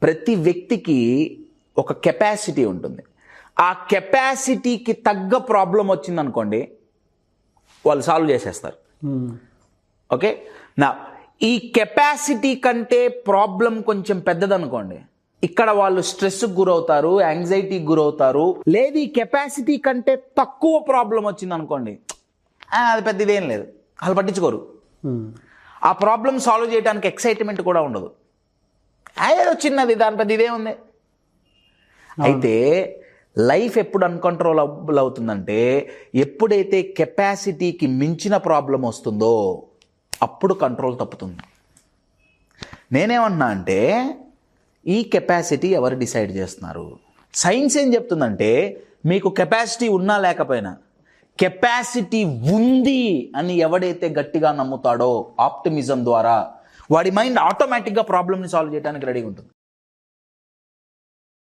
ప్రతి వ్యక్తికి ఒక కెపాసిటీ ఉంటుంది. ఆ కెపాసిటీకి తగ్గ ప్రాబ్లం వచ్చిందనుకోండి, వాళ్ళు సాల్వ్ చేసేస్తారు. ఓకే, నా ఈ కెపాసిటీ కంటే ప్రాబ్లం కొంచెం పెద్దదనుకోండి, ఇక్కడ వాళ్ళు స్ట్రెస్కి గురవుతారు, యాంగ్జైటీకి గురవుతారు. లేదు ఈ కెపాసిటీ కంటే తక్కువ ప్రాబ్లం వచ్చింది అనుకోండి, అది పెద్ద ఇదేం లేదు, వాళ్ళు పట్టించుకోరు. ఆ ప్రాబ్లం సాల్వ్ చేయడానికి ఎక్సైట్మెంట్ కూడా ఉండదు. ఏదో చిన్నది, దాని పెద్ద ఇదే ఉంది. అయితే లైఫ్ ఎప్పుడు అన్కంట్రోలబుల్ అవుతుందంటే, ఎప్పుడైతే కెపాసిటీకి మించిన ప్రాబ్లం వస్తుందో అప్పుడు కంట్రోల్ తప్పుతుంది. నేనేమన్నా అంటే, ఈ కెపాసిటీ ఎవరు డిసైడ్ చేస్తున్నారు? సైన్స్ ఏం చెప్తుందంటే, మీకు కెపాసిటీ ఉన్నా లేకపోయినా కెపాసిటీ ఉంది అని ఎవడైతే గట్టిగా నమ్ముతాడో ఆప్టిమిజం ద్వారా, వాడి మైండ్ ఆటోమేటిక్గా ప్రాబ్లమ్ని సాల్వ్ చేయడానికి రెడీగా ఉంటుంది.